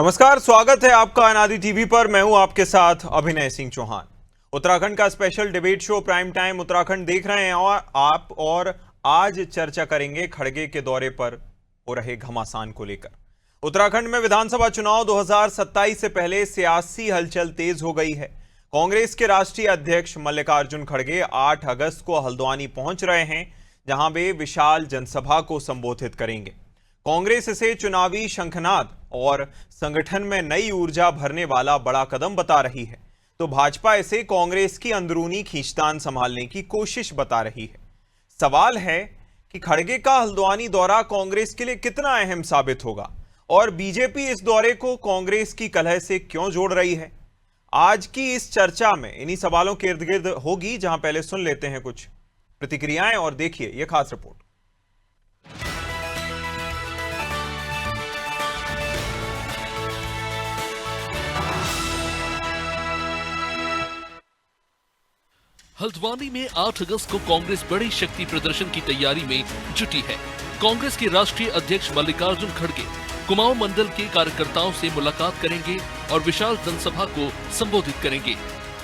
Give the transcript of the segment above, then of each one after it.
नमस्कार, स्वागत है आपका अनादि टीवी पर। मैं हूं आपके साथ अभिनय सिंह चौहान। उत्तराखंड का special debate show prime time Uttarakhand देख रहे हैं और आज चर्चा करेंगे खड़गे के दौरे पर हो रहे घमासान को लेकर। उत्तराखंड में विधानसभा चुनाव 2027 से पहले सियासी हलचल तेज हो गई है। कांग्रेस के राष्ट्रीय अध्यक्ष मल्लिकार्जुन खड़गे 8 अगस्त को हल्द्वानी पहुंच रहे हैं, जहां वे विशाल जनसभा को संबोधित करेंगे। कांग्रेस इसे चुनावी शंखनाद और संगठन में नई ऊर्जा भरने वाला बड़ा कदम बता रही है, तो भाजपा इसे कांग्रेस की अंदरूनी खींचतान संभालने की कोशिश बता रही है। सवाल है कि खड़गे का हल्द्वानी दौरा कांग्रेस के लिए कितना अहम साबित होगा और बीजेपी इस दौरे को कांग्रेस की कलह से क्यों जोड़ रही है। आज की इस चर्चा में इन्हीं सवालों के इर्द गिर्द होगी, जहां पहले सुन लेते हैं कुछ प्रतिक्रियाएं और देखिए यह खास रिपोर्ट। हल्द्वानी में 8 अगस्त को कांग्रेस बड़ी शक्ति प्रदर्शन की तैयारी में जुटी है। कांग्रेस के राष्ट्रीय अध्यक्ष मल्लिकार्जुन खड़गे कुमाऊं मंडल के कार्यकर्ताओं से मुलाकात करेंगे और विशाल जनसभा को संबोधित करेंगे।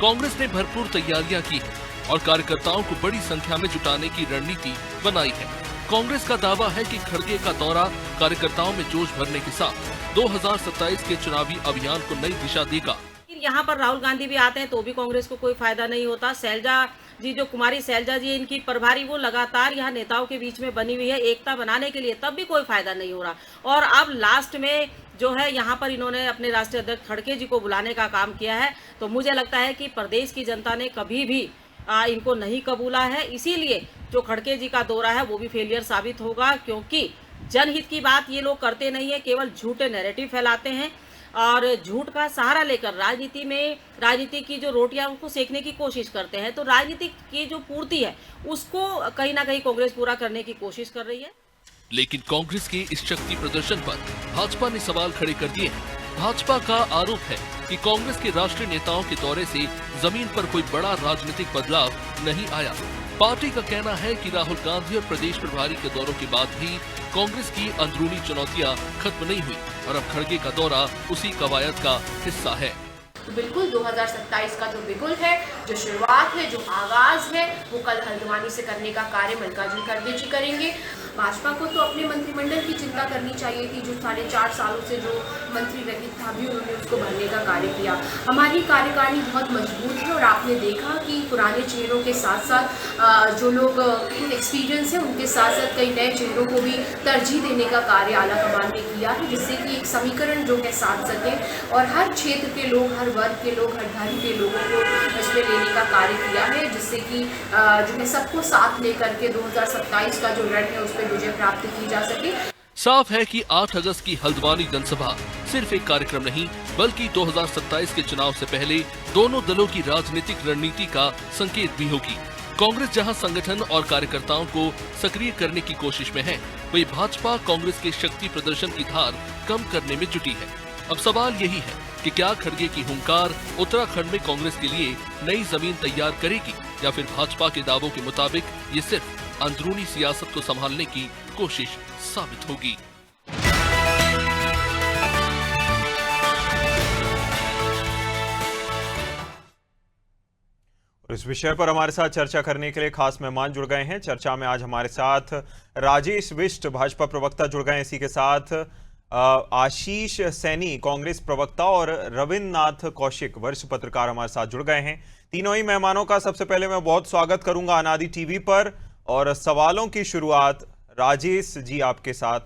कांग्रेस ने भरपूर तैयारियां की है और कार्यकर्ताओं को बड़ी संख्या में जुटाने की रणनीति बनाई है। कांग्रेस का दावा है कि खड़गे का दौरा कार्यकर्ताओं में जोश भरने के साथ 2027 के चुनावी अभियान को नई दिशा देगा। यहाँ पर राहुल गांधी भी आते हैं तो भी कांग्रेस को कोई फायदा नहीं होता। शैलजा जी, जो कुमारी शैलजा जी इनकी प्रभारी, वो लगातार यहाँ नेताओं के बीच में बनी हुई है एकता बनाने के लिए, तब भी कोई फायदा नहीं हो रहा। और अब लास्ट में जो है यहाँ पर इन्होंने अपने राष्ट्रीय अध्यक्ष खड़गे जी को बुलाने का काम किया है, तो मुझे लगता है कि प्रदेश की जनता ने कभी भी इनको नहीं कबूला है। इसीलिए जो खड़गे जी का दौरा है वो भी फेलियर साबित होगा, क्योंकि जनहित की बात ये लोग करते नहीं है, केवल झूठे नैरेटिव फैलाते हैं और झूठ का सहारा लेकर राजनीति की जो रोटियां उनको सेकने की कोशिश करते हैं। तो राजनीति की जो पूर्ति है उसको कहीं ना कहीं कांग्रेस पूरा करने की कोशिश कर रही है। लेकिन कांग्रेस के इस शक्ति प्रदर्शन पर भाजपा ने सवाल खड़े कर दिए हैं। भाजपा का आरोप है कि कांग्रेस के राष्ट्रीय नेताओं के दौरे से जमीन पर कोई बड़ा राजनीतिक बदलाव नहीं आया। पार्टी का कहना है कि राहुल गांधी और प्रदेश प्रभारी के दौरों के बाद भी कांग्रेस की अंदरूनी चुनौतियां खत्म नहीं हुई और अब खड़गे का दौरा उसी कवायद का हिस्सा है। तो बिल्कुल 2027 का जो बिगुल है, जो शुरुआत है, जो आगाज है, वो कल हल्द्वानी से करने का कार्य मल्लिकार्जुन खड़गे जी करेंगे। भाजपा को तो अपने मंत्रिमंडल की चिंता करनी चाहिए थी, जो 4.5 सालों से जो मंत्री रहित था भी उन्होंने उसको भरने का कार्य किया। हमारी कार्यकारिणी बहुत मजबूत है और आपने देखा कि पुराने चेहरों के साथ साथ जो लोग एक्सपीरियंस है उनके साथ साथ कई नए चेहरों को भी तरजीह देने का कार्य आला कमान ने किया है, जिससे कि एक समीकरण जो है साध सके और हर क्षेत्र के लोग, हर वर्ग के लोग, हर धर्म के लोगों को इसमें लेने का कार्य किया है, जिससे कि जो है सबको साथ लेकर के 2027 का जो रण है उस पर विजय प्राप्त की जा सके। साफ है कि 8 अगस्त की हल्द्वानी जनसभा सिर्फ एक कार्यक्रम नहीं, बल्कि 2027 के चुनाव से पहले दोनों दलों की राजनीतिक रणनीति का संकेत भी होगी। कांग्रेस जहां संगठन और कार्यकर्ताओं को सक्रिय करने की कोशिश में है, वहीं भाजपा कांग्रेस के शक्ति प्रदर्शन की धार कम करने में जुटी है। अब सवाल यही है कि क्या खड़गे की हुंकार उत्तराखंड में कांग्रेस के लिए नई जमीन तैयार करेगी, या फिर भाजपा के दावों के मुताबिक ये सिर्फ अंदरूनी सियासत को संभालने की कोशिश साबित होगी। इस विषय पर हमारे साथ चर्चा करने के लिए खास मेहमान जुड़ गए हैं। चर्चा में आज हमारे साथ राजेश बिष्ट, भाजपा प्रवक्ता, जुड़ गए। इसी के साथ आशीष सैनी, कांग्रेस प्रवक्ता, और रविन्द्रनाथ कौशिक, वरिष्ठ पत्रकार, हमारे साथ जुड़ गए हैं। तीनों ही मेहमानों का सबसे पहले मैं बहुत स्वागत करूंगा अनादि टीवी पर, और सवालों की शुरुआत राजेश जी आपके साथ।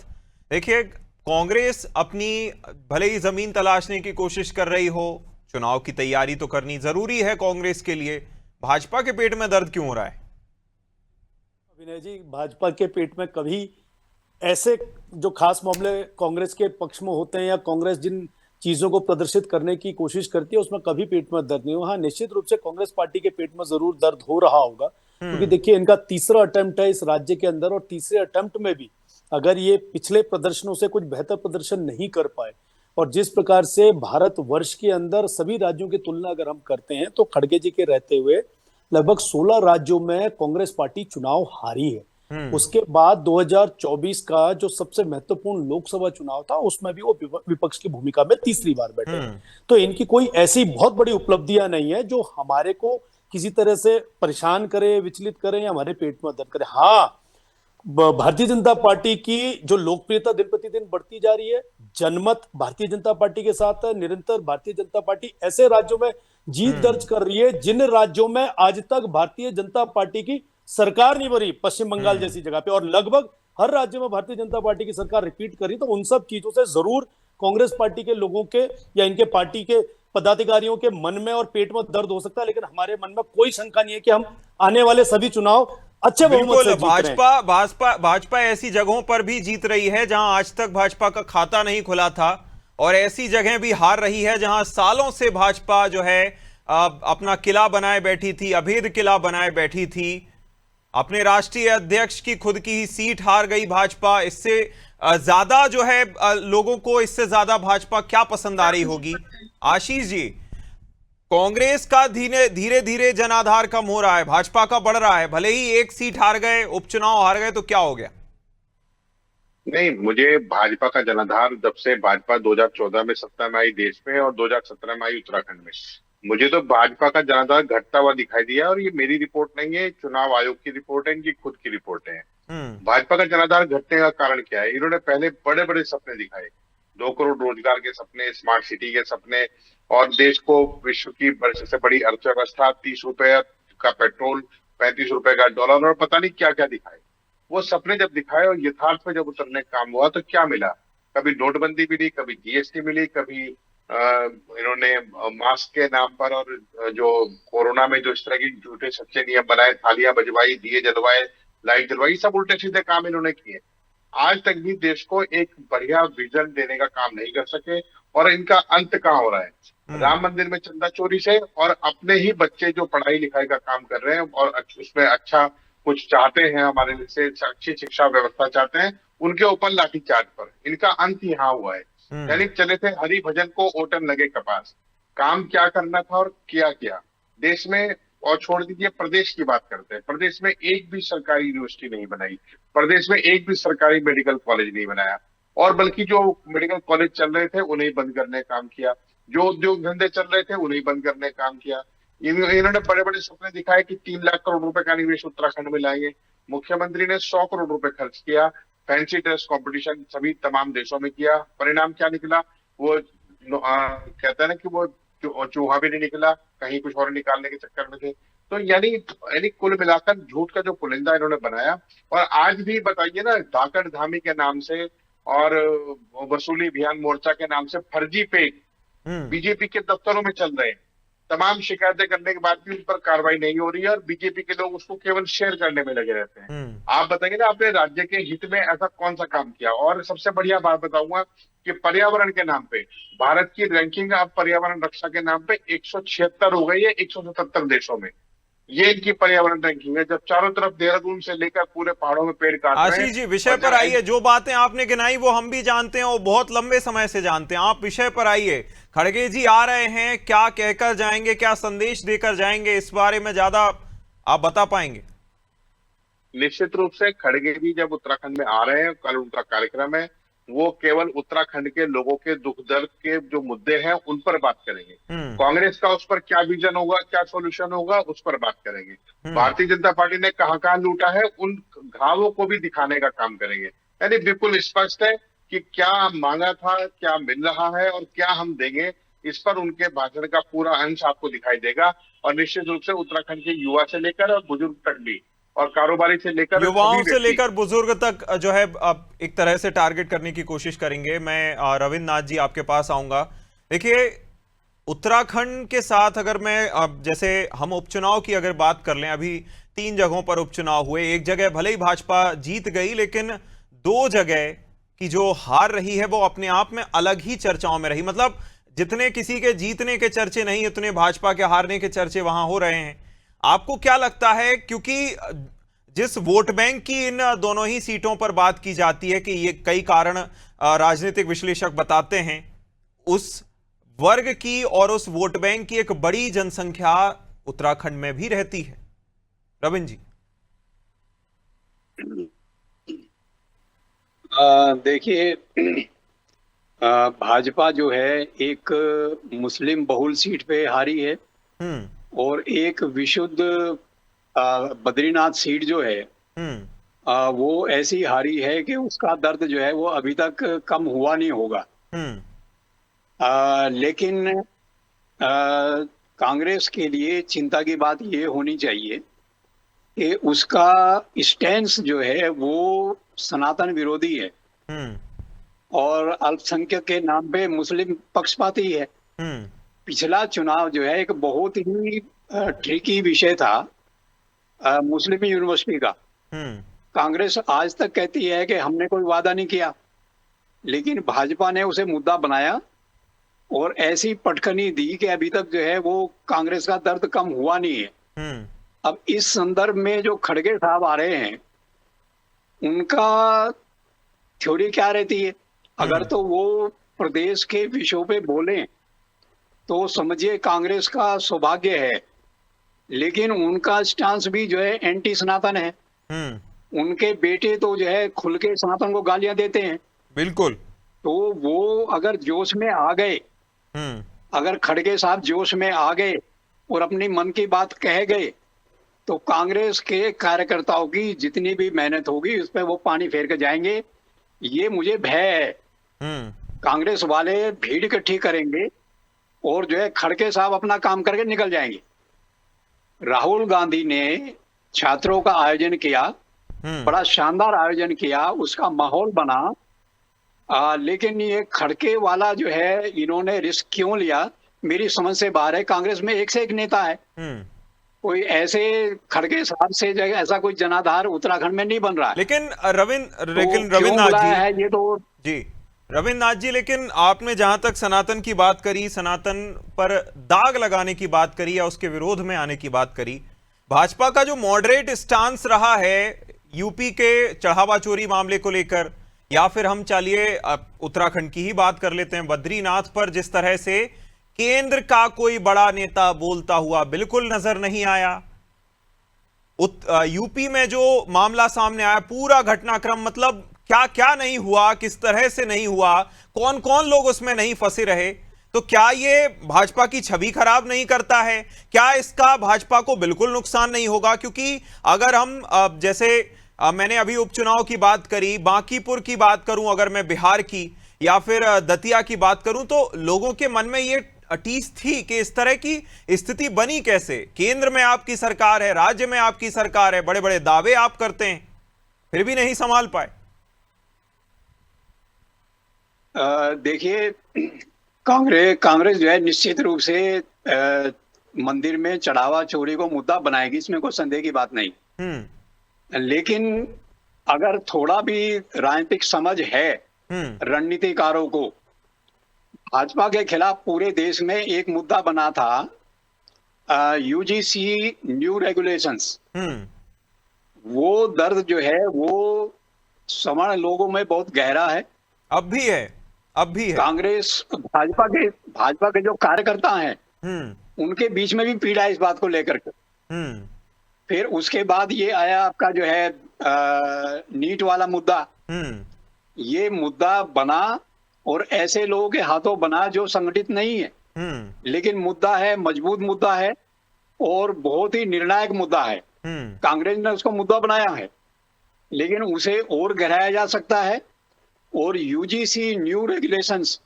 देखिए, कांग्रेस अपनी भले ही जमीन तलाशने की कोशिश कर रही हो, चुनाव की तैयारी तो करनी जरूरी है कांग्रेस के लिए, भाजपा के पेट में दर्द क्यों हो रहा है? अभिनय जी, भाजपा के पेट में कभी ऐसे जो खास मामले कांग्रेस के पक्ष में होते हैं या कांग्रेस जिन चीजों को प्रदर्शित करने की कोशिश करती है उसमें कभी पेट में दर्द नहीं हो। हाँ, निश्चित रूप से कांग्रेस पार्टी के पेट में जरूर दर्द हो रहा होगा, क्योंकि देखिए इनका तीसरा अटेम्प्ट है इस राज्य के अंदर, और तीसरे अटेम्प्ट में भी अगर ये पिछले प्रदर्शनों से कुछ बेहतर प्रदर्शन नहीं कर पाए, और जिस प्रकार से भारत वर्ष के अंदर सभी राज्यों की तुलना अगर हम करते हैं तो खड़गे जी के रहते हुए लगभग 16 राज्यों में कांग्रेस पार्टी चुनाव हारी है। उसके बाद 2024 का जो सबसे महत्वपूर्ण लोकसभा चुनाव था उसमें भी वो विपक्ष की भूमिका में तीसरी बार बैठे। तो इनकी कोई ऐसी बहुत बड़ी उपलब्धियां नहीं है जो हमारे को किसी तरह से परेशान करे, विचलित करे या हमारे पेट में दर्द करे। हाँ, भारतीय जनता पार्टी की जो लोकप्रियता दिन प्रतिदिन बढ़ती जा रही है, जनमत भारतीय जनता पार्टी के साथ है। निरंतर भारतीय जनता पार्टी ऐसे राज्यों में जीत दर्ज कर रही है जिन राज्यों में आज तक भारतीय जनता पार्टी की सरकार नहीं बनी, पश्चिम बंगाल जैसी जगह पे, और लगभग हर राज्य में भारतीय जनता पार्टी की सरकार रिपीट कर रही। तो उन सब चीजों से जरूर कांग्रेस पार्टी के लोगों के या इनके पार्टी के पदाधिकारियों के मन में और पेट में दर्द हो सकता है, लेकिन हमारे मन में कोई शंका नहीं है कि हम आने वाले सभी चुनाव अच्छे बहुमत से जीत रहे हैं। भाजपा ऐसी जगहों पर भी जीत रही है जहां आज तक भाजपा का खाता नहीं खुला था, और ऐसी जगह भी हार रही है जहां सालों से भाजपा जो है अपना किला बनाए बैठी थी, अभेद किला बनाए बैठी थी। अपने राष्ट्रीय अध्यक्ष की खुद की ही सीट हार गई भाजपा। इससे ज्यादा जो है लोगों को, इससे ज्यादा भाजपा क्या पसंद आ रही होगी? आशीष जी, कांग्रेस का धीरे धीरे जनाधार कम हो रहा है, भाजपा का बढ़ रहा है। भले ही एक सीट हार गए, उपचुनाव हार गए, तो क्या हो गया? नहीं, मुझे भाजपा का जनाधार जब से भाजपा 2014 में सत्ता में आई देश में और 2017 में आई उत्तराखंड में, मुझे तो भाजपा का जनाधार घटता हुआ दिखाई दिया। और ये मेरी रिपोर्ट नहीं है, चुनाव आयोग की रिपोर्ट है, इनकी खुद की रिपोर्ट है। भाजपा का जनाधार घटने का कारण क्या है? इन्होंने पहले बड़े बड़े सपने दिखाए, 2 करोड़ रोजगार के सपने, स्मार्ट सिटी के सपने, और देश को विश्व की सबसे बड़ी अर्थव्यवस्था, 30 रुपए का पेट्रोल, 35 रुपए का डॉलर, और पता नहीं क्या क्या दिखाए। वो सपने जब दिखाए और यथार्थ में जब उतरने का काम हुआ तो क्या मिला? कभी नोटबंदी मिली, कभी जीएसटी मिली, कभी इन्होंने मास्क के नाम पर और जो कोरोना में जो इस तरह की झूठे सच्चे नियम बनाए, थालियां बजवाई, दिए जलवाए, लाइट जलवाई, सब उल्टे सीधे काम इन्होंने किए। आज तक भी देश को एक बढ़िया विजन देने का काम नहीं कर सके। और इनका अंत कहाँ हो रहा है? राम मंदिर में चंदा चोरी से, और अपने ही बच्चे जो पढ़ाई लिखाई का काम कर रहे हैं और उसमें अच्छा कुछ चाहते हैं, हमारे से अच्छी शिक्षा व्यवस्था चाहते हैं, उनके ऊपर लाठीचार्ज पर इनका अंत यहाँ हुआ है। यानी चले थे हरि भजन को ओटन लगे कपास। काम क्या करना था और किया क्या देश में? और छोड़ दीजिए, प्रदेश की बात करते हैं। प्रदेश में एक भी सरकारी यूनिवर्सिटी नहीं बनाई, प्रदेश में एक भी सरकारी मेडिकल कॉलेज नहीं बनाया, और बल्कि जो मेडिकल कॉलेज चल रहे थे उन्हें बंद करने का काम किया, जो उद्योग धंधे चल रहे थे उन्हें बंद करने का काम किया। इन्होंने बड़े बड़े सपने दिखाए कि 3 लाख करोड़ रुपए का निवेश उत्तराखंड में लाएंगे। मुख्यमंत्री ने 100 करोड़ रुपए खर्च किया, फैंसी ड्रेस कंपटीशन सभी तमाम देशों में किया। परिणाम क्या निकला? वो कहता है ना कि वो चूहा भी नहीं निकला, कहीं कुछ और निकालने के चक्कर में थे। तो यानी कुल मिलाकर झूठ का जो पुलिंदा इन्होंने बनाया। और आज भी बताइए ना, धाकड़ धामी के नाम से और वसूली अभियान मोर्चा के नाम से फर्जी पेज बीजेपी के दफ्तरों में चल रहे हैं। तमाम शिकायतें करने के बाद भी उन पर कार्रवाई नहीं हो रही है, और बीजेपी के लोग उसको केवल शेयर करने में लगे रहते हैं। आप बताइए ना, आपने राज्य के हित में ऐसा कौन सा काम किया? और सबसे बढ़िया बात बताऊंगा कि पर्यावरण के नाम पे भारत की रैंकिंग अब पर्यावरण रक्षा के नाम पे 176 हो गई है 177 देशों में। ये इनकी पर्यावरण रैंकिंग है, जब चारों तरफ देहरादून से लेकर पूरे पहाड़ों में पेड़ काट रहे हैं। आशीष जी, विषय पर आइए। जो बातें आपने गिनाई वो हम भी जानते हैं और बहुत लंबे समय से जानते हैं। आप विषय पर आइए। खड़गे जी आ रहे हैं, क्या कहकर जाएंगे, क्या संदेश देकर जाएंगे, इस बारे में ज्यादा आप बता पाएंगे? निश्चित रूप से खड़गे जी जब उत्तराखंड में आ रहे हैं, कल उनका कार्यक्रम है, वो केवल उत्तराखंड के लोगों के दुख दर्द के जो मुद्दे हैं उन पर बात करेंगे। कांग्रेस का उस पर क्या विजन होगा, क्या सॉल्यूशन होगा, उस पर बात करेंगे। भारतीय जनता पार्टी ने कहां लूटा है, उन घावों को भी दिखाने का काम करेंगे। यानी बिल्कुल स्पष्ट है कि क्या मांगा था, क्या मिल रहा है और क्या हम देंगे। इस पर उनके भाषण का पूरा अंश आपको दिखाई देगा। और निश्चित रूप से उत्तराखंड के युवा से लेकर और बुजुर्ग तक भी, और कारोबारी से लेकर युवाओं से लेकर बुजुर्ग तक जो है अब एक तरह से टारगेट करने की कोशिश करेंगे। मैं रविंद्र नाथ जी आपके पास आऊंगा। देखिए, उत्तराखंड के साथ अगर मैं अब जैसे हम उपचुनाव की अगर बात कर लें, अभी 3 जगहों पर उपचुनाव हुए। एक जगह भले ही भाजपा जीत गई, लेकिन 2 जगह की जो हार रही है वो अपने आप में अलग ही चर्चाओं में रही। मतलब जितने किसी के जीतने के चर्चे नहीं, उतने भाजपा के हारने के चर्चे वहां हो रहे हैं। आपको क्या लगता है, क्योंकि जिस वोट बैंक की इन दोनों ही सीटों पर बात की जाती है कि ये कई कारण राजनीतिक विश्लेषक बताते हैं, उस वर्ग की और उस वोट बैंक की एक बड़ी जनसंख्या उत्तराखंड में भी रहती है। रविंद्र जी। देखिए, भाजपा जो है एक मुस्लिम बहुल सीट पे हारी है और एक विशुद्ध बद्रीनाथ सीट जो है वो ऐसी हारी है कि उसका दर्द जो है वो अभी तक कम हुआ नहीं होगा। लेकिन कांग्रेस के लिए चिंता की बात ये होनी चाहिए कि उसका स्टैंस जो है वो सनातन विरोधी है और अल्पसंख्यक के नाम पे मुस्लिम पक्षपाती है। पिछला चुनाव जो है एक बहुत ही ट्रिकी विषय था मुस्लिम यूनिवर्सिटी का। कांग्रेस आज तक कहती है कि हमने कोई वादा नहीं किया, लेकिन भाजपा ने उसे मुद्दा बनाया और ऐसी पटखनी दी कि अभी तक जो है वो कांग्रेस का दर्द कम हुआ नहीं है। अब इस संदर्भ में जो खड़गे साहब आ रहे हैं उनका थ्योरी क्या रहती है? अगर तो वो प्रदेश के विषयों पे बोलें तो समझिए कांग्रेस का सौभाग्य है, लेकिन उनका स्टांस भी जो है एंटी सनातन है। उनके बेटे तो जो है खुल के सनातन को गालियां देते हैं। बिल्कुल। तो वो अगर जोश में आ गए, अगर खड़गे साहब जोश में आ गए और अपनी मन की बात कह गए तो कांग्रेस के कार्यकर्ताओं की जितनी भी मेहनत होगी उस पर वो पानी फेर के जाएंगे, ये मुझे भय है। कांग्रेस वाले भीड़ इकट्ठी करेंगे और जो है खड़गे साहब अपना काम करके निकल जाएंगे। राहुल गांधी ने छात्रों का आयोजन किया, बड़ा शानदार आयोजन किया, उसका माहौल बना, लेकिन ये खड़के वाला जो है इन्होंने रिस्क क्यों लिया मेरी समझ से बाहर है। कांग्रेस में एक से एक नेता है, कोई ऐसे खड़गे साहब से जो ऐसा कोई जनाधार उत्तराखंड में नहीं बन रहा है। लेकिन तो रविन्द्रनाथ जी है ये तो जी रविन्द्रनाथ जी, लेकिन आपने जहां तक सनातन की बात करी, सनातन पर दाग लगाने की बात करी या उसके विरोध में आने की बात करी, भाजपा का जो मॉडरेट स्टांस रहा है यूपी के चढ़ावा चोरी मामले को लेकर, या फिर हम चलिए उत्तराखंड की ही बात कर लेते हैं, बद्रीनाथ पर जिस तरह से केंद्र का कोई बड़ा नेता बोलता हुआ बिल्कुल नजर नहीं आया। यूपी में जो मामला सामने आया, पूरा घटनाक्रम, मतलब क्या क्या नहीं हुआ, किस तरह से नहीं हुआ, कौन कौन लोग उसमें नहीं फंसे रहे, तो क्या ये भाजपा की छवि खराब नहीं करता है? क्या इसका भाजपा को बिल्कुल नुकसान नहीं होगा? क्योंकि अगर हम जैसे मैंने अभी उपचुनाव की बात करी, बांकीपुर की बात करूं, अगर मैं बिहार की या फिर दतिया की बात करूं, तो लोगों के मन में ये टीस थी कि इस तरह की स्थिति बनी कैसे? केंद्र में आपकी सरकार है, राज्य में आपकी सरकार है, बड़े बड़े दावे आप करते हैं, फिर भी नहीं संभाल पाए। देखिए, कांग्रेस जो है निश्चित रूप से मंदिर में चढ़ावा चोरी को मुद्दा बनाएगी, इसमें कोई संदेह की बात नहीं। लेकिन अगर थोड़ा भी राजनीतिक समझ है रणनीतिकारों को, भाजपा के खिलाफ पूरे देश में एक मुद्दा बना था यूजीसी न्यू रेगुलेशंस। वो दर्द जो है वो सवर्ण लोगों में बहुत गहरा है, अब भी है। कांग्रेस भाजपा के जो कार्यकर्ता हैं उनके बीच में भी पीड़ा है इस बात को लेकर के। फिर उसके बाद ये आया आपका जो है नीट वाला मुद्दा। ये मुद्दा बना और ऐसे लोगों के हाथों बना जो संगठित नहीं है, लेकिन मुद्दा है, मजबूत मुद्दा है और बहुत ही निर्णायक मुद्दा है। कांग्रेस ने उसको मुद्दा बनाया है, लेकिन उसे और गहराया जा सकता है। और यूजीसी न्यू रेगुलेशंस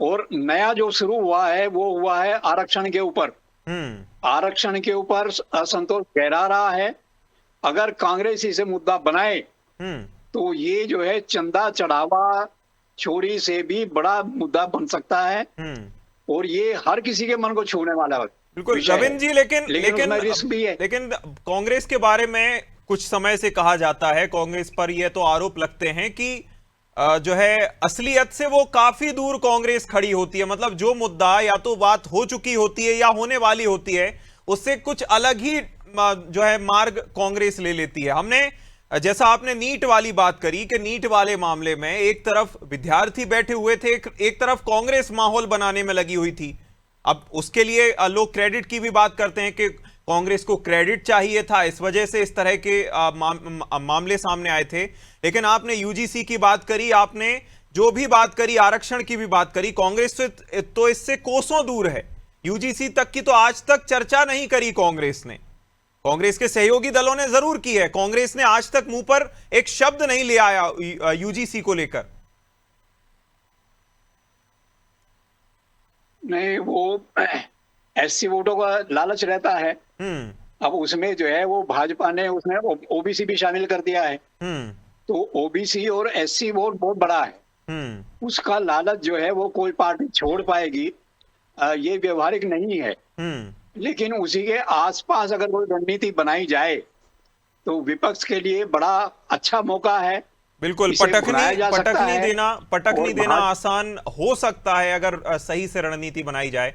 और नया जो शुरू हुआ है वो हुआ है आरक्षण के ऊपर। आरक्षण के ऊपर असंतोष गहरा रहा है। अगर कांग्रेस इसे मुद्दा बनाए तो ये जो है चंदा चढ़ावा चोरी से भी बड़ा मुद्दा बन सकता है और ये हर किसी के मन को छूने वाला है। बिल्कुल रविंद्र जी, लेकिन रिस्क भी है। लेकिन कांग्रेस के बारे में कुछ समय से कहा जाता है, कांग्रेस पर ये तो आरोप लगते हैं कि जो है असलियत से वो काफी दूर कांग्रेस खड़ी होती है। मतलब जो मुद्दा या तो बात हो चुकी होती है या होने वाली होती है, उससे कुछ अलग ही जो है मार्ग कांग्रेस ले लेती है। हमने जैसा आपने नीट वाली बात करी कि नीट वाले मामले में एक तरफ विद्यार्थी बैठे हुए थे, एक तरफ कांग्रेस माहौल बनाने में लगी हुई थी। अब उसके लिए लोग क्रेडिट की भी बात करते हैं कि कांग्रेस को क्रेडिट चाहिए था, इस वजह से इस तरह के मामले सामने आए थे। लेकिन आपने यूजीसी की बात करी, आपने जो भी बात करी, आरक्षण की भी बात करी, कांग्रेस तो इससे कोसों दूर है। यूजीसी तक की तो आज तक चर्चा नहीं करी कांग्रेस ने। कांग्रेस के सहयोगी दलों ने जरूर की है, कांग्रेस ने आज तक मुंह पर एक शब्द नहीं ले आया यूजीसी को लेकर। नहीं, वो एससी वोटों का लालच रहता है। अब उसमें जो है वो भाजपा ने उसमें ओबीसी भी शामिल कर दिया है। तो ओबीसी और एससी वोट बहुत बड़ा है। उसका लालच जो है वो कोई पार्टी छोड़ पाएगी, ये व्यवहारिक नहीं है। लेकिन उसी के आसपास अगर कोई रणनीति बनाई जाए तो विपक्ष के लिए बड़ा अच्छा मौका है। बिल्कुल, पटकनी देना आसान हो सकता है अगर सही से रणनीति बनाई जाए।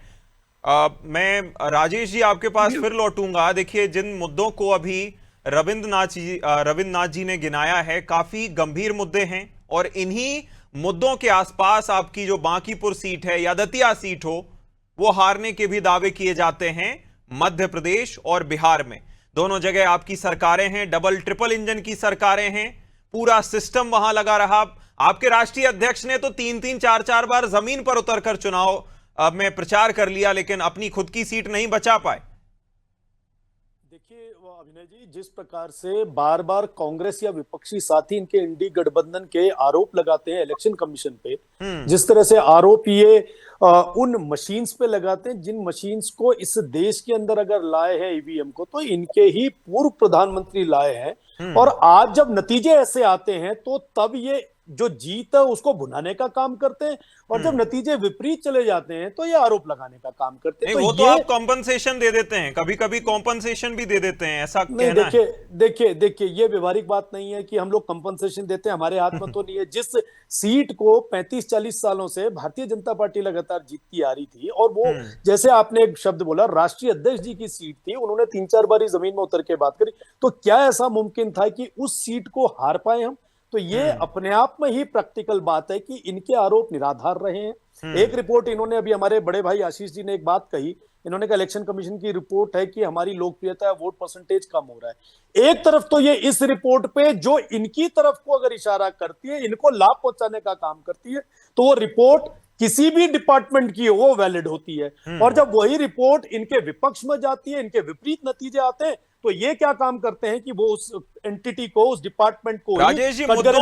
मैं राजेश जी आपके पास फिर लौटूंगा। देखिए, जिन मुद्दों को अभी रविंद्रनाथ जी ने गिनाया है, काफी गंभीर मुद्दे हैं, और इन्हीं मुद्दों के आसपास आपकी जो बांकीपुर सीट है या दतिया सीट हो, वो हारने के भी दावे किए जाते हैं। मध्य प्रदेश और बिहार में दोनों जगह आपकी सरकारें हैं, डबल ट्रिपल इंजन की सरकारें हैं, पूरा सिस्टम वहां लगा रहा। आपके राष्ट्रीय अध्यक्ष ने तो 3-3, 4-4 बार जमीन पर उतरकर चुनाव में प्रचार कर लिया, लेकिन अपनी खुद की सीट नहीं बचा पाए। देखिए अभिनय जी, जिस प्रकार से बार बार कांग्रेस या विपक्षी साथी इनके इंडी गठबंधन के आरोप लगाते हैं इलेक्शन कमीशन पे, जिस तरह से आरोप ये उन मशीन्स पे लगाते हैं, जिन मशीन्स को इस देश के अंदर अगर लाए हैं ईवीएम को, तो इनके ही पूर्व प्रधानमंत्री लाए हैं। और आज जब नतीजे ऐसे आते हैं तो तब ये जो जीत है उसको भुनाने का काम करते हैं, और जब नतीजे विपरीत चले जाते हैं तो ये आरोप लगाने का काम करते हैं। वो तो आप कॉम्पनसेशन दे देते हैं, कभी कभी कॉम्पनसेशन भी दे देते हैं, ऐसा नहीं। कहना है। देखिए ये व्यवहारिक बात नहीं है कि हम लोग कंपनसेशन देते हैं, हमारे हाथ में तो नहीं है। जिस सीट को 35-40 सालों से भारतीय जनता पार्टी लगातार जीतती आ रही थी, और वो जैसे आपने एक शब्द बोला, राष्ट्रीय अध्यक्ष जी की सीट थी, उन्होंने 3-4 बार जमीन में उतर के बात करी, तो क्या ऐसा मुमकिन था कि उस सीट को हार पाए हम? तो ये अपने आप में ही प्रैक्टिकल बात है कि इनके आरोप निराधार रहे हैं। एक रिपोर्ट इन्होंने, अभी हमारे बड़े भाई आशीष जी ने एक बात कही, इन्होंने कहा इलेक्शन कमीशन की रिपोर्ट है कि हमारी लोकप्रियता, वोट परसेंटेज कम हो रहा है। एक तरफ तो ये इस रिपोर्ट पे जो इनकी तरफ को अगर इशारा करती है, इनको लाभ पहुंचाने का काम करती है, तो वो रिपोर्ट किसी भी डिपार्टमेंट की हो वो वैलिड होती है। और जब वही रिपोर्ट इनके विपक्ष में जाती है, इनके विपरीत नतीजे आते हैं, तो ये क्या काम करते हैं कि वो उस एंटिटी को, उस डिपार्टमेंट को, राजेश जी, मुद्दों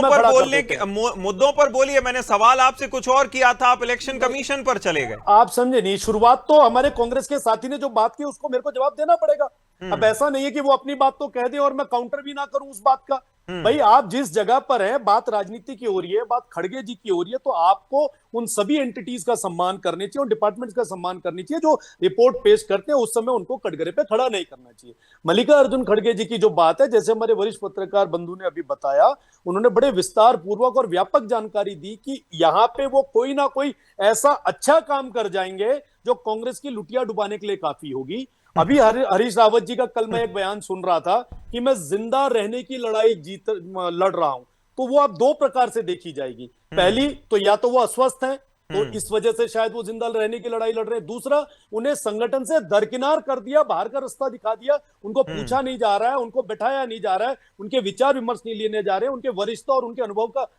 पर बोलिए। मैंने सवाल आपसे कुछ और किया था, आप इलेक्शन कमीशन पर चले गए। आप समझे नहीं, शुरुआत तो हमारे कांग्रेस के साथी ने जो बात की उसको मेरे को जवाब देना पड़ेगा। अब ऐसा नहीं है कि वो अपनी बात तो कह दे और मैं काउंटर भी ना करूं उस बात का। भाई, आप जिस जगह पर हैं, बात राजनीति की हो रही है, बात खड़गे जी की हो रही है, तो आपको उन सभी एंटिटीज का सम्मान करनी चाहिए, उन डिपार्टमेंट्स का सम्मान करनी चाहिए जो रिपोर्ट पेश करते हैं। उस समय उनको कटघरे पे खड़ा नहीं करना चाहिए। मल्लिकार्जुन खड़गे जी की जो बात है, जैसे हमारे वरिष्ठ पत्रकार बंधु ने अभी बताया, उन्होंने बड़े विस्तार पूर्वक और व्यापक जानकारी दी कि यहाँ पे वो कोई ना कोई ऐसा अच्छा काम कर जाएंगे जो कांग्रेस की लुटिया डुबाने के लिए काफी होगी। अभी हरीश रावत जी का कल मैं एक बयान सुन रहा था कि मैं जिंदा रहने की लड़ाई लड़ रहा हूं, तो वो अब 2 प्रकार से देखी जाएगी। पहली तो या तो वो अस्वस्थ हैं, तो इस वजह से शायद वो जिंदा रहने की लड़ाई लड़ रहे हैं। दूसरा, उन्हें संगठन से दरकिनार कर दिया, बाहर का रास्ता दिखा दिया, उनको पूछा नहीं जा रहा है, उनको बैठाया नहीं जा रहा है, उनके विचार विमर्श नहीं लेने जा रहे हैं, उनके वरिष्ठता और उनके अनुभव का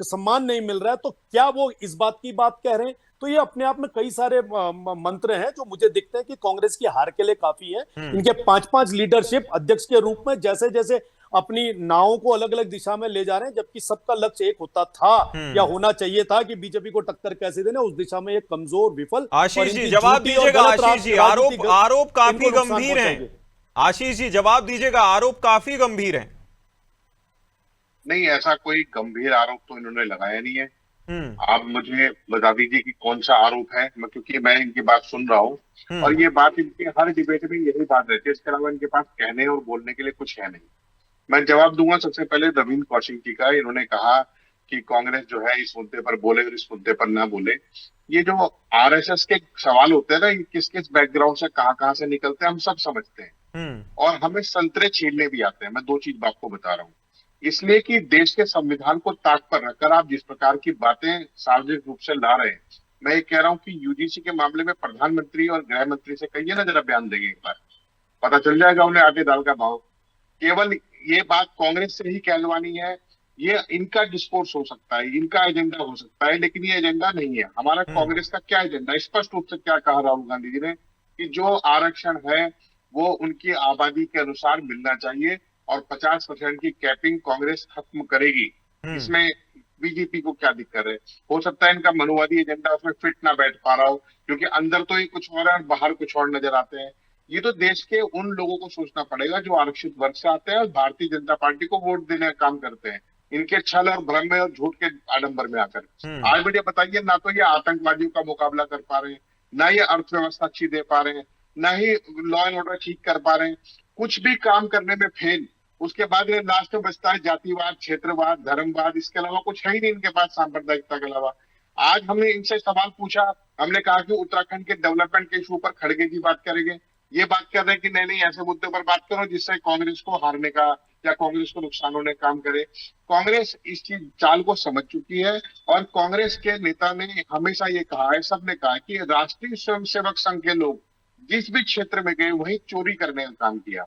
सम्मान नहीं मिल रहा है। तो क्या वो इस बात की बात कह रहे हैं? तो ये अपने आप में कई सारे मंत्र हैं जो मुझे दिखते हैं कि कांग्रेस की हार के लिए काफी है। इनके 5-5 लीडरशिप अध्यक्ष के रूप में जैसे जैसे अपनी नावों को अलग अलग दिशा में ले जा रहे हैं, जबकि सबका लक्ष्य एक होता था या होना चाहिए था कि बीजेपी को टक्कर कैसे देना, उस दिशा में एक कमजोर, विफल। आशीष जी जवाब दीजिएगा। आशीष जी, आरोप काफी गंभीर हैं। आशीष जी जवाब दीजिएगा, आरोप काफी गंभीर हैं। नहीं, ऐसा कोई गंभीर आरोप तो इन्होंने लगाया नहीं है। आप मुझे बता दीजिए कि कौन सा आरोप है, क्योंकि मैं इनकी बात सुन रहा हूँ और ये बात इनके हर डिबेट में यही बात रहती है। इसके अलावा इनके पास कहने और बोलने के लिए कुछ है नहीं। मैं जवाब दूंगा सबसे पहले रविंद्र कौशिक जी का। इन्होंने कहा कि कांग्रेस जो है इस मुद्दे पर बोले और इस मुद्दे पर ना बोले। ये जो आरएसएस के सवाल होते हैं ना, किस किस बैकग्राउंड से कहाँ से निकलते हैं, हम सब समझते हैं और हमें संतरे छीलने भी आते हैं। मैं 2 चीज आपको बता रहा हूँ। इसलिए कि देश के संविधान को ताक पर रखकर आप जिस प्रकार की बातें सार्वजनिक रूप से ला रहे हैं, मैं ये कह रहा हूं कि यूजीसी के मामले में प्रधानमंत्री और गृह मंत्री से कहिए ना, जरा बयान देंगे एक बार। पता चल जाएगा उन्हें आटे दाल का भाव। केवल ये बात कांग्रेस से ही कहलवानी है, ये इनका डिस्कोर्स हो सकता है, इनका एजेंडा हो सकता है, लेकिन ये एजेंडा नहीं है। हमारा कांग्रेस का क्या एजेंडा, स्पष्ट रूप से क्या कहा राहुल गांधी जी ने कि जो आरक्षण है वो उनकी आबादी के अनुसार मिलना चाहिए और 50% की कैपिंग कांग्रेस खत्म करेगी। इसमें बीजेपी को क्या दिक्कत है? हो सकता है इनका मनुवादी एजेंडा उसमें फिट ना बैठ पा रहा हो, क्योंकि अंदर तो ये कुछ और है और बाहर कुछ और नजर आते हैं। ये तो देश के उन लोगों को सोचना पड़ेगा जो आरक्षित वर्ग से आते हैं और भारतीय जनता पार्टी को वोट देने का काम करते हैं, इनके छल और भ्रम में और झूठ के आडंबर में आकर। आज मुझे बताइए, ना तो ये आतंकवादियों का मुकाबला कर पा रहे हैं, ना ये अर्थव्यवस्था अच्छी दे पा रहे हैं, ना ही लॉ एंड ऑर्डर ठीक कर पा रहे हैं, कुछ भी काम करने में फेल। उसके बाद ये लास्ट में बचता है जातिवाद, क्षेत्रवाद, धर्मवाद, इसके अलावा कुछ है ही नहीं इनके पास सांप्रदायिकता के अलावा। आज हमने इनसे सवाल पूछा, हमने कहा कि उत्तराखंड के डेवलपमेंट के इशू पर खड़गे जी बात करेंगे, ये बात कर रहे हैं कि नहीं ऐसे मुद्दे पर बात करो जिससे कांग्रेस को हारने का या कांग्रेस को नुकसान होने का काम करे। कांग्रेस इस चीज चाल को समझ चुकी है और कांग्रेस के नेता ने हमेशा ये कहा है, सबने कहा कि राष्ट्रीय स्वयंसेवक संघ के लोग जिस भी क्षेत्र में गए वहीं चोरी करने का काम किया।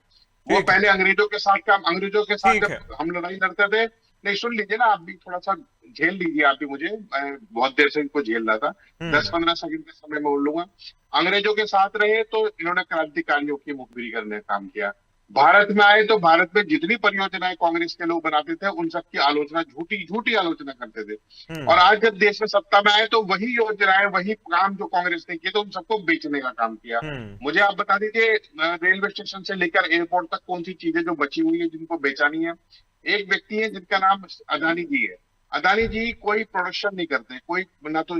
वो पहले अंग्रेजों के साथ जब हम लड़ाई लड़ते थे, नहीं सुन लीजिए ना, आप भी थोड़ा सा झेल लीजिए, आप भी मुझे, मैं बहुत देर से इनको झेल रहा था, 10-15 सेकंड के समय में बोल लूंगा। अंग्रेजों के साथ रहे तो इन्होंने क्रांतिकारियों की मुखबिरी करने का काम किया। भारत में आए तो भारत में जितनी परियोजनाएं कांग्रेस के लोग बनाते थे उन सबकी आलोचना, झूठी आलोचना करते थे। और आज जब देश में सत्ता में आए तो वही योजनाएं, वही काम जो कांग्रेस ने किए तो उन सबको बेचने का काम किया। मुझे आप बता दीजिए, रेलवे स्टेशन से लेकर एयरपोर्ट तक कौन सी चीजें जो बची हुई है जिनको बेचा नहीं है। एक व्यक्ति है जिनका नाम अदानी जी है। अदानी जी कोई प्रोडक्शन नहीं करते, कोई ना तो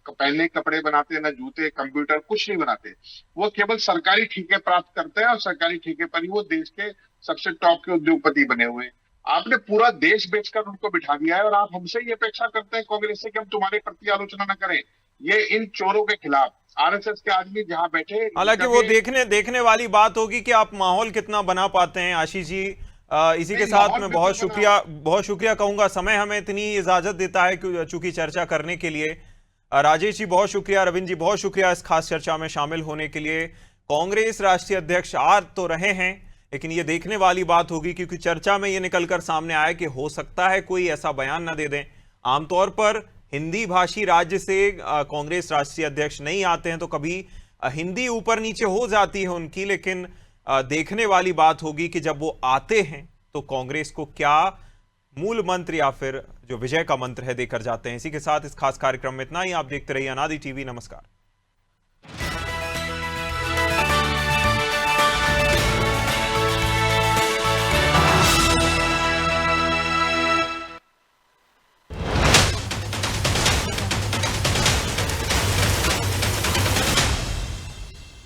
पहनने कपड़े बनाते, ना जूते, कंप्यूटर, कुछ नहीं बनाते। वो केवल सरकारी ठेके प्राप्त करते हैं और सरकारी ठेके पर ही वो देश के सबसे टॉप के उद्योगपति बने हुए हैं। आपने पूरा देश बेचकर उनको बिठा दिया है और आप हमसे ये अपेक्षा करते हैं कांग्रेस से कि हम तुम्हारे प्रति आलोचना न करें। ये इन चोरों के खिलाफ आरएसएस के आदमी जहां बैठे, हालांकि वो देखने वाली बात होगी कि आप माहौल कितना बना पाते हैं। आशीष जी, इसी के साथ मैं बहुत शुक्रिया कहूंगा, समय हमें इतनी इजाजत देता है चूंकि चर्चा करने के लिए। राजेश जी बहुत शुक्रिया, रविंद्र जी बहुत शुक्रिया इस खास चर्चा में शामिल होने के लिए। कांग्रेस राष्ट्रीय अध्यक्ष आ तो रहे हैं, लेकिन ये देखने वाली बात होगी क्योंकि चर्चा में ये निकलकर सामने आया कि हो सकता है कोई ऐसा बयान ना दे दें। आमतौर पर हिंदी भाषी राज्य से कांग्रेस राष्ट्रीय अध्यक्ष नहीं आते हैं तो कभी हिंदी ऊपर नीचे हो जाती है उनकी, लेकिन देखने वाली बात होगी कि जब वो आते हैं तो कांग्रेस को क्या मूल मंत्र या फिर जो विजय का मंत्र है देकर जाते हैं। इसी के साथ इस खास कार्यक्रम में इतना ही। आप देखते रहिए अनादि टीवी। नमस्कार।